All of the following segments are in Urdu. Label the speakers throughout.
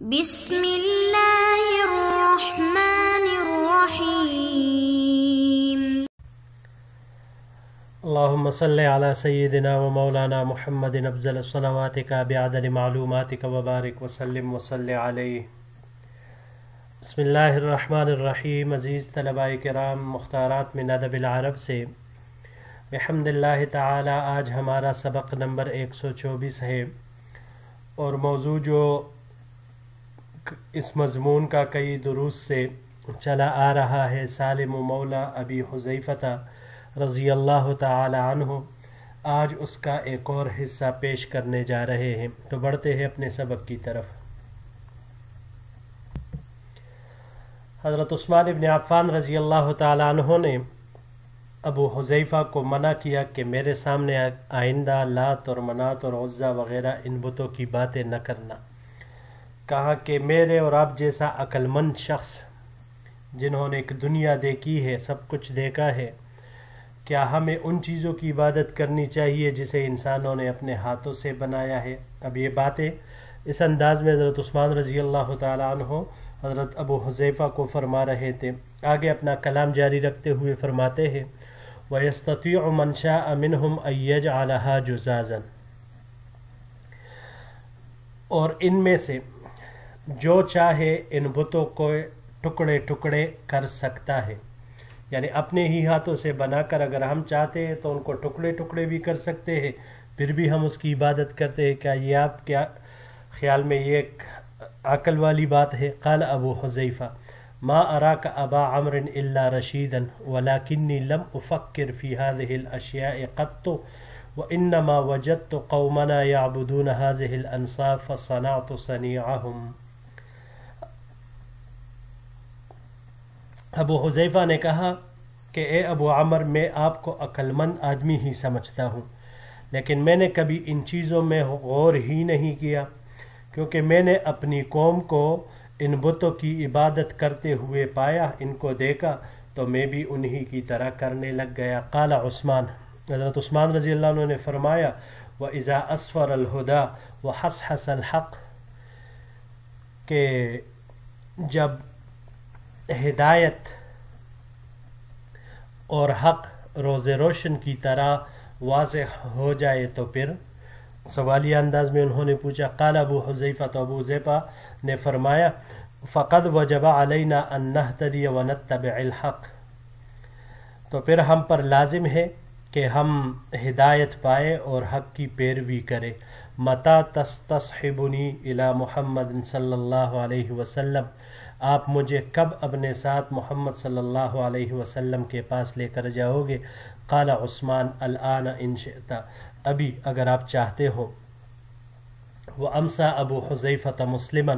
Speaker 1: بسم اللہ الرحمن الرحیم
Speaker 2: اللهم صل على سيدنا ومولانا محمد افضل صلواتك بعدد معلوماتك وبارك وسلم وصل عليه. بسم اللہ الرحمن الرحیم. عزیز طلباء کرام، مختارات من ادب العرب سے بحمد اللہ تعالی آج ہمارا سبق نمبر 124 ہے، اور موضوع جو اس مضمون کا کئی دروس سے چلا آ رہا ہے، سالم مولا ابی حذیفہ رضی اللہ تعالی عنہ، آج اس کا ایک اور حصہ پیش کرنے جا رہے ہیں. تو بڑھتے ہیں اپنے سبق کی طرف. حضرت عثمان ابن عفان رضی اللہ تعالی عنہ نے ابو حذیفہ کو منع کیا کہ میرے سامنے آئندہ لات اور منات اور عزا وغیرہ ان بتوں کی باتیں نہ کرنا. کہا کہ میرے اور آپ جیسا عقل مند شخص جنہوں نے ایک دنیا دیکھی ہے، سب کچھ دیکھا ہے، کیا ہمیں ان چیزوں کی عبادت کرنی چاہیے جسے انسانوں نے اپنے ہاتھوں سے بنایا ہے؟ اب یہ باتیں اس انداز میں حضرت عثمان رضی اللہ تعالی عنہ حضرت ابو حذیفہ کو فرما رہے تھے. آگے اپنا کلام جاری رکھتے ہوئے فرماتے ہیں وَيَسْتَطِيعُ مَنْ شَاءَ مِنْهُمْ أَن يَجْعَلَهَا جُزَازًا، اور ان میں سے جو چاہے ان بتوں کو ٹکڑے ٹکڑے کر سکتا ہے. یعنی اپنے ہی ہاتھوں سے بنا کر اگر ہم چاہتے ہیں تو ان کو ٹکڑے ٹکڑے بھی کر سکتے ہیں، پھر بھی ہم اس کی عبادت کرتے ہیں. کیا یہ آپ کیا خیال میں یہ ایک عقل والی بات ہے؟ قال ابو حذیفہ ما اراک ابا عمرو الا رشیدا ولکنی لم افکر فی هذه الاشیاء قط وانما وجدت قومنا یعبدون هذه الانصاب فصنعت صنیعهم. ابو حذیفہ نے کہا کہ اے ابو عمر، میں آپ کو عقل مند آدمی ہی سمجھتا ہوں، لیکن میں نے کبھی ان چیزوں میں غور ہی نہیں کیا، کیونکہ میں نے اپنی قوم کو ان بتوں کی عبادت کرتے ہوئے پایا، ان کو دیکھا تو میں بھی انہی کی طرح کرنے لگ گیا. قال عثمان، حضرت عثمان رضی اللہ عنہ نے فرمایا وَإِذَا أَسْفَرَ الْهُدَى وَحَصْحَصَ الْحَقِّ، کہ جب ہدایت اور حق روز روشن کی طرح واضح ہو جائے تو پھر سوالیہ انداز میں انہوں نے پوچھا. قال ابو حذیفہ، تو ابو حذیفہ نے فرمایا فقد وجب علینا ان نہتدی ونتبع الحق، تو پھر ہم پر لازم ہے کہ ہم ہدایت پائے اور حق کی پیروی کرے. متی تستصحبنی الی محمد صلی اللہ علیہ وسلم، آپ مجھے کب اپنے ساتھ محمد صلی اللہ علیہ وسلم کے پاس لے کر جاؤ گے؟ قال عثمان الآن ان شئت، ابھی اگر آپ چاہتے ہو. وامسا ابو حذیفہ مسلما،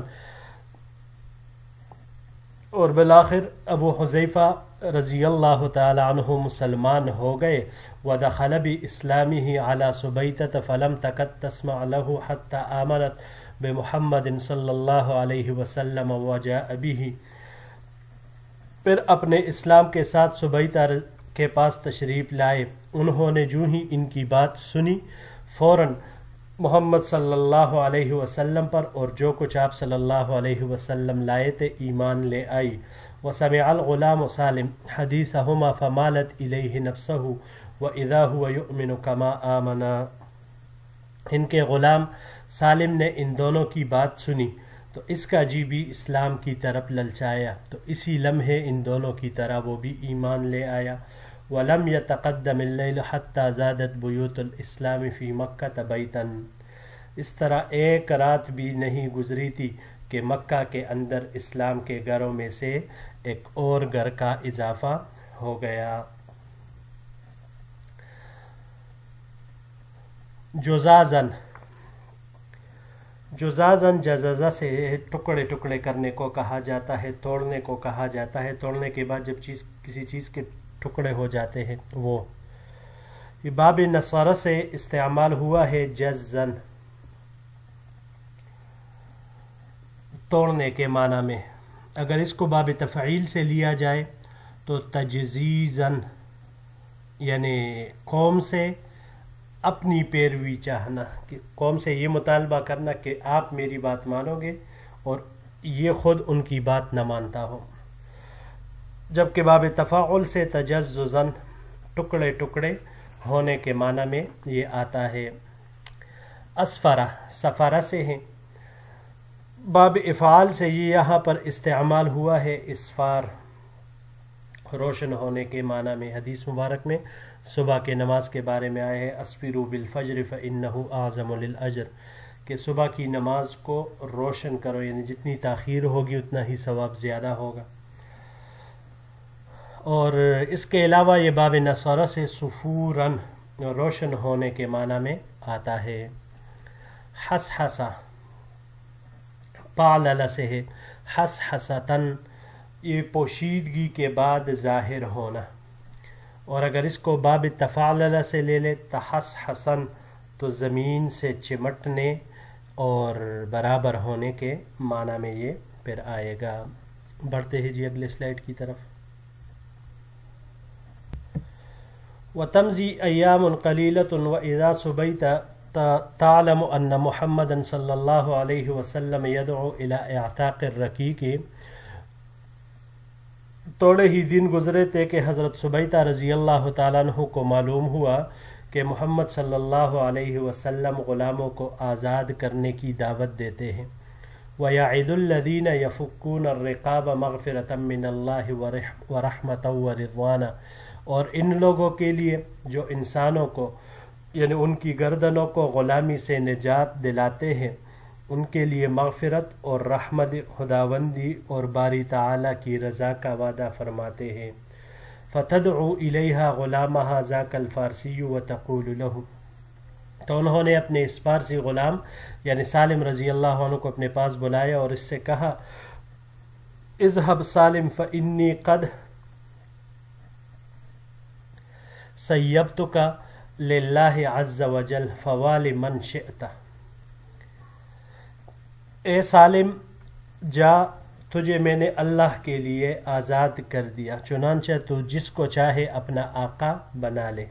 Speaker 2: اور بالآخر ابو حذیفہ رضی اللہ تعالی عنہ مسلمان ہو گئے. ودخل باسلامہ علی سبیتۃ فلم تکد تسمع له حتی آمنت بمحمد صلی اللہ علیہ وسلم وجاء به، پھر اپنے اسلام کے ساتھ سبیتہ کے پاس تشریف لائے. انہوں نے جو ہی ان کی بات سنی فوراً محمد صلی اللہ علیہ وسلم پر اور جو کچھ آپ صلی اللہ علیہ وسلم لائے تھے ایمان لے آئی. وسمع الغلام سالم حدیثہما فمالت الیہ نفسہ واذا هو یؤمن کما آمنا، ان کے غلام سالم نے ان دونوں کی بات سنی تو اس کا جی بھی اسلام کی طرف للچایا، تو اسی لمحے ان دونوں کی طرح وہ بھی ایمان لے آیا. وَلَمْ يَتَقَدَّمِ اللَّيْلُ حَتَّى زَادَتْ بُيُوتُ الْإِسْلَامِ فِي مَكَّةَ بَيْتًا، اس طرح ایک رات بھی نہیں گزری تھی کہ مکہ کے اندر اسلام کے گھروں میں سے ایک اور گھر کا اضافہ ہو گیا. جزازن، جزازن جزازہ سے ٹکڑے ٹکڑے کرنے کو کہا جاتا ہے، توڑنے کو کہا جاتا ہے. توڑنے کے بعد جب کسی چیز کے ٹکڑے ہو جاتے ہیں وہ باب نصارہ سے استعمال ہوا ہے. جزن توڑنے کے معنی میں. اگر اس کو باب تفعیل سے لیا جائے تو تجزیزن، یعنی قوم سے اپنی پیروی چاہنا، کہ قوم سے یہ مطالبہ کرنا کہ آپ میری بات مانو گے اور یہ خود ان کی بات نہ مانتا ہو. جبکہ باب تفاعل سے تجززاً ٹکڑے ٹکڑے ہونے کے معنی میں یہ آتا ہے. اسفرہ سفرہ سے ہے. باب افعال سے یہ یہاں پر استعمال ہوا ہے اسفار روشن ہونے کے معنی میں. حدیث مبارک میں صبح کے نماز کے بارے میں آئے ہے اسفروا بالفجر فإنه اعظم للأجر کہ صبح کی نماز کو روشن کرو، یعنی جتنی تاخیر ہوگی اتنا ہی ثواب زیادہ ہوگا. اور اس کے علاوہ یہ باب نصارہ سے صفوراً روشن ہونے کے معنی میں آتا ہے. حسحسہ پعلل سے ہے. حسحسةً یہ پوشیدگی کے بعد ظاہر ہونا. اور اگر اس کو باب تفعلل سے لے لے تحسحساً تو زمین سے چمٹنے اور برابر ہونے کے معنی میں یہ پھر آئے گا. بڑھتے ہیں جی اگلے سلائیڈ کی طرف. وَتَمْزِي أَيَّامٌ قَلِيلَةٌ وَإِذَا صُبَيْتَ تَعْلَمُ أَنَّ مُحَمَّدًا صلی اللہ علیہ وسلم يَدْعُو إِلَى اعتاق الرقیق. تھوڑے ہی دن گزرے تھے کہ حضرت سبیتہ رضی اللہ تعالیٰ عنہ کو معلوم ہوا کہ محمد صلی اللہ علیہ وسلم غلاموں کو آزاد کرنے کی دعوت دیتے ہیں. وَيَعِدُ الَّذِينَ يَفُكُّونَ الرِّقَابَ مَغْفِرَةً مِّنَ اللَّهِ وَرَحْمَةً وَرِضْوَانًا اور ان لوگوں کے لیے جو انسانوں کو یعنی ان کی گردنوں کو غلامی سے نجات دلاتے ہیں، ان کے لیے مغفرت اور رحمت خداوندی اور باری تعالی کی رضا کا وعدہ فرماتے ہیں. فَتَدْعُو إِلَيْهَا غُلَامَهَا ذَاكَ الْفَارْسِيُّ وَتَقُولُ لَهُ تو انہوں نے اپنے اس فارسی غلام یعنی سالم رضی اللہ عنہ کو اپنے پاس بلایا اور اس سے کہا اذهب سالم فإني قد سیبتك للہ عز وجل فوال من شئت. اے سالم جا، تجھے میں نے اللہ کے لیے آزاد کر دیا، چنانچہ تو جس کو چاہے اپنا آقا بنا لے.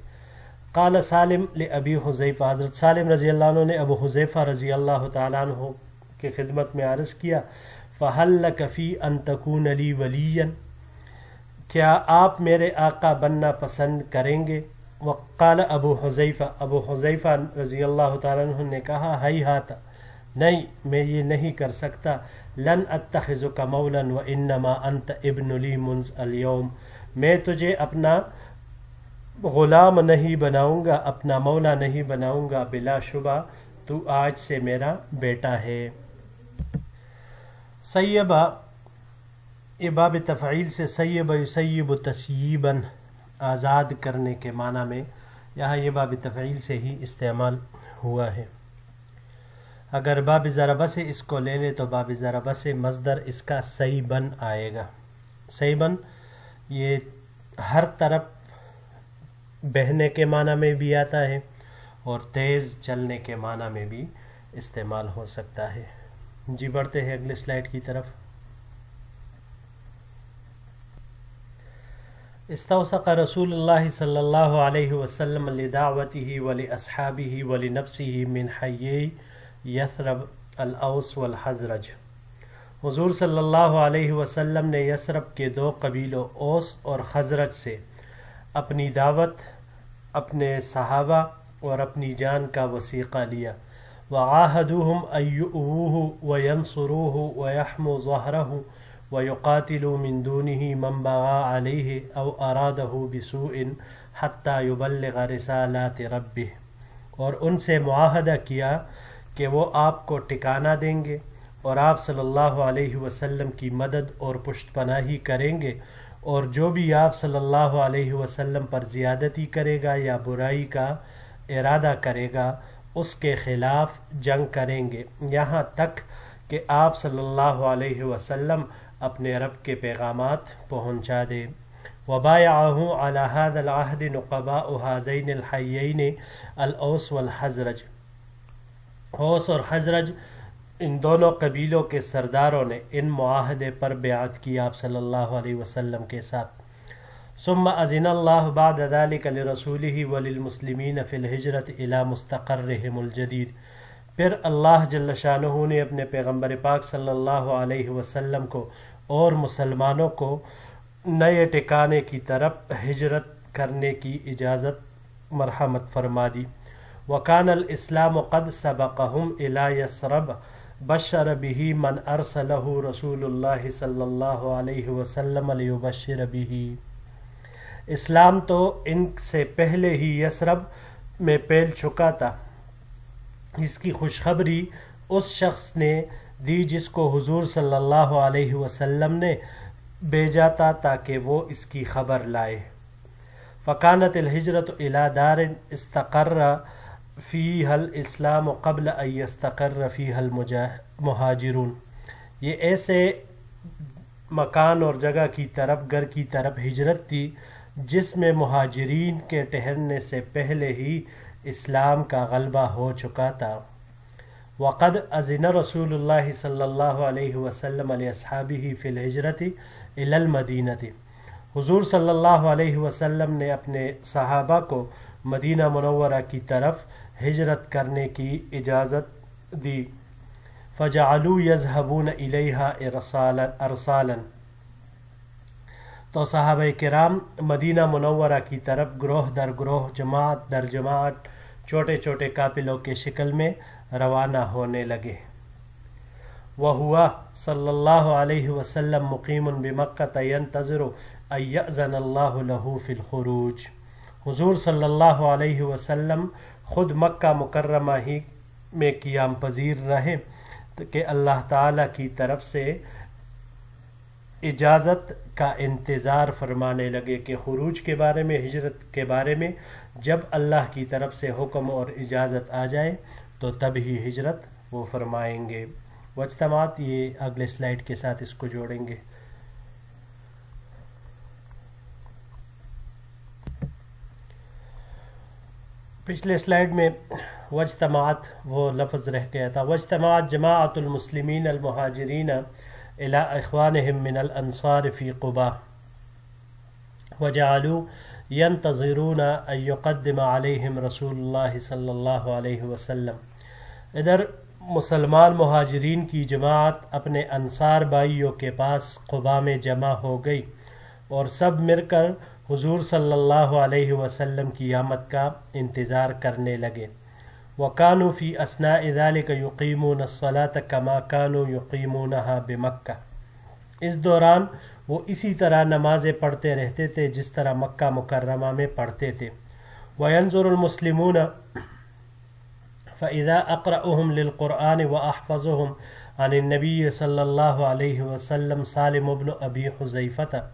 Speaker 2: قال سالم لأبی حذیفہ حضرت سالم رضی اللہ عنہ نے ابو حذیفہ رضی اللہ تعالیٰ عنہ کی خدمت میں عرض کیا فَهَلْ لَكَ فِي أَن تَكُونَ لِي وَلِيًّا کیا آپ میرے آقا بننا پسند کریں گے؟ وقال ابو حذیفہ رضی اللہ تعالیٰ عنہ نے کہا ہیہات نہیں، میں یہ نہیں کر سکتا. لن اتخذک مولا وانما انت ابن لی منذ اليوم میں تجھے اپنا غلام نہیں بناؤں گا، اپنا مولا نہیں بناؤں گا، بلا شبہ تو آج سے میرا بیٹا ہے. سیبہ یہ باب تفعیل سے سیب یسیب تسییباً آزاد کرنے کے معنی میں یہاں یہ باب تفعیل سے ہی استعمال ہوا ہے. اگر باب ضربہ سے اس کو لے لے تو باب ضربہ سے مصدر اس کا سیبن آئے گا. سیبن یہ ہر طرف بہنے کے معنی میں بھی آتا ہے اور تیز چلنے کے معنی میں بھی استعمال ہو سکتا ہے. جی بڑھتے ہیں اگلے سلائیڈ کی طرف. استوثق رسول اللہ صلی اللہ علیہ وسلم لدعوته ولأصحابه ولنفسه من حیی یثرب الاوس والحزرج. حضور صلی اللہ علیہ وسلم نے یثرب کے دو قبیلوں اوس اور خزرج سے اپنی دعوت، اپنے صحابہ اور اپنی جان کا وثیقہ لیا. وعاہدوہم ان یؤوہ وینصروہ ویحموا ظہرہ وَيُقَاتِلُوا مِن دُونِهِ مَن بَغَى عَلَيْهِ أَوْ أَرَادَهُ بِسُوءٍ حَتَّى يُبَلِّغَ رِسَالَاتِ رَبِّهِ اور ان سے معاہدہ کیا کہ وہ آپ کو ٹھکانہ دیں گے اور آپ صلی اللہ علیہ وسلم کی مدد اور پشت پناہی کریں گے، اور جو بھی آپ صلی اللہ علیہ وسلم پر زیادتی کرے گا یا برائی کا ارادہ کرے گا اس کے خلاف جنگ کریں گے، یہاں تک کہ آپ صلی اللہ علیہ وسلم اپنے رب کے پیغامات پہنچا دے. وبایعہ علی ھذا العہد نقباء ھذین الحیین الاوس والحزرج. اوس اور حزرج ان دونوں قبیلوں کے سرداروں نے ان معاہدے پر بیعت کی آپ صلی اللہ علیہ وسلم کے ساتھ. ثم اذن اللہ بعد ذلك لرسولہ وللمسلمین فی الہجرۃ الی مستقرہم الجدید. پھر اللہ جل شانہ نے اپنے پیغمبر پاک صلی اللہ علیہ وسلم کو اور مسلمانوں کو نئے ٹھکانے کی طرف ہجرت کرنے کی اجازت مرحمت فرما دی. وکان الاسلام قد سبقہم الی یثرب بشر به من ارسلہ رسول اللہ صلی اللہ علیہ وسلم لیبشر به. اسلام تو ان سے پہلے ہی یثرب میں پھیل چکا تھا. اس کی خوشخبری اس شخص نے دی جس کو حضور صلی اللہ علیہ وسلم نے بھیجا تھا تاکہ وہ اس کی خبر لائے. فکانت الہجرت الی دار استقر فیہا الاسلام قبل ان یستقر فیہا المہاجرون. یہ ایسے مکان اور جگہ کی طرف گھر کی طرف ہجرت تھی جس میں مہاجرین کے ٹھہرنے سے پہلے ہی اسلام کا غلبہ ہو چکا تھا. وقد اذن رسول اللہ صلی اللہ علیہ وسلم لاصحابہ فی الہجرت الی المدینہ. حضور صلی اللہ علیہ وسلم نے اپنے صحابہ کو مدینہ منورہ کی طرف ہجرت کرنے کی اجازت دی. فجعلوا یذهبون الیہا ارسالا. تو صحابہ کرام مدینہ منورہ کی طرف گروہ در گروہ جماعت در جماعت چھوٹے چھوٹے قافلوں کے شکل میں روانہ ہونے لگے. وہوا صلی اللہ علیہ وسلم مقیم بمکہ ینتظر ان یأذن اللہ لہ فی الخروج. حضور صلی اللہ علیہ وسلم خود مکہ مکرمہ ہی میں قیام پذیر رہے کہ اللہ تعالی کی طرف سے اجازت کا انتظار فرمانے لگے کہ خروج کے بارے میں، ہجرت کے بارے میں جب اللہ کی طرف سے حکم اور اجازت آ جائے تو تب ہی ہجرت وہ فرمائیں گے. واجتماعات یہ اگلے سلائیڈ کے ساتھ اس کو جوڑیں گے. پچھلے سلائیڈ میں واجتماعات وہ لفظ رہ گیا تھا. واجتماعت جماعت المسلمین المہاجرین الى اخوانهم من الانصار فی قباء وجعلوا ينتظرون ان يقدم عليهم رسول اللہ صلی اللہ علیہ وسلم. ادھر مسلمان مہاجرین کی جماعت اپنے انصار بھائیوں کے پاس قباء میں جمع ہو گئی اور سب مل کر حضور صلی اللہ علیہ وسلم کی آمد کا انتظار کرنے لگے. وَكَانُوا فِي أَثْنَاءِ ذَلِكَ يُقِيمُونَ الصَّلَاةَ كَمَا كَانُوا يُقِيمُونَهَا بِمَكَّةِ. اس دوران وہ اسی طرح نمازیں پڑھتے رہتے تھے جس طرح مکہ مکرمہ میں پڑھتے تھے. وَيَنظُرُ الْمُسْلِمُونَ فَإِذَا أَقْرَأُهُمْ لِلْقُرْآنِ وَأَحْفَظُهُمْ عَنِ النَّبِيِّ صلی اللہ علیہ وسلم سالم بن ابی حذیفہ.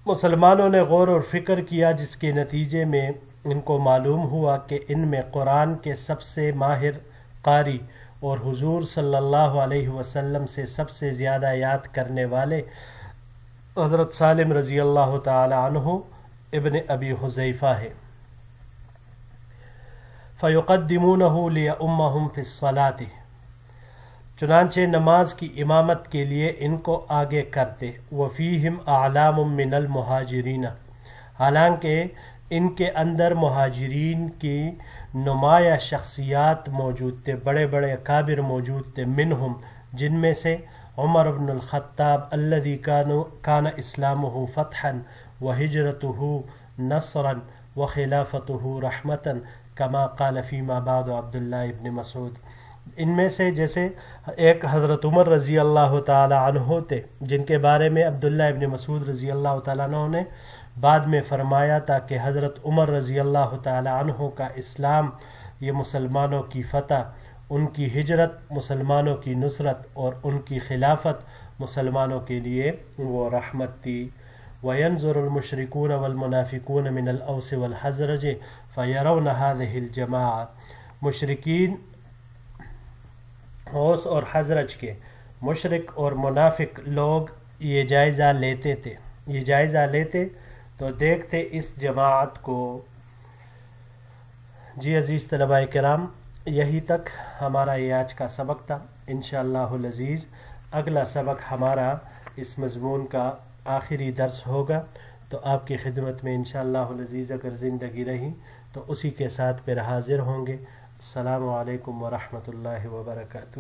Speaker 2: مسلمانوں نے غور اور فکر کیا جس کے نتیجے میں ان کو معلوم ہوا کہ ان میں قرآن کے سب سے ماہر قاری اور حضور صلی اللہ علیہ وسلم سے سب سے زیادہ یاد کرنے والے حضرت سالم رضی اللہ تعالی عنہ ابن ابی حذیفہ ہے. فَيُقَدِّمُونَهُ لِيَؤُمَّهُمْ فِي الصَّلَاةِ. چنانچہ نماز کی امامت کے لیے ان کو آگے کرتے. وفیہم اعلام من المہاجرین. حالانکہ ان کے اندر مہاجرین کی نمایاں شخصیات موجود تھے، بڑے بڑے اکابر موجود تھے. منہم جن میں سے عمر بن الخطاب الذی کان اسلامہ فتحا وہجرتہ نصرا وخلافتہ رحمتا کما قال فیما بعد عبداللہ ابن مسعود. ان میں سے جیسے ایک حضرت عمر رضی اللہ تعالی عنہ تھے جن کے بارے میں عبداللہ ابن مسعود رضی اللہ تعالی عنہ نے بعد میں فرمایا تھا کہ حضرت عمر رضی اللہ تعالی عنہ کا اسلام یہ مسلمانوں کی فتح، ان کی ہجرت مسلمانوں کی نصرت اور ان کی خلافت مسلمانوں کے لیے وہ رحمت تھی. وَيَنظُرُ الْمُشْرِكُونَ وَالْمُنَافِقُونَ مِنَ الْأَوْسِ وَالْخَزْرَجِ فَيَرَوْنَ هَذِهِ الْجَمَاعَةِ. مشرکین اوس اور حضرج کے مشرک اور منافق لوگ یہ جائزہ لیتے تو دیکھتے اس جماعت کو. جی عزیز طلباء کرام، یہی تک ہمارا یہ آج کا سبق تھا. انشاءاللہ العزیز اگلا سبق ہمارا اس مضمون کا آخری درس ہوگا، تو آپ کی خدمت میں انشاءاللہ العزیز اگر زندگی رہی تو اسی کے ساتھ پھر حاضر ہوں گے. السلام علیکم ورحمۃ اللہ وبرکاتہ.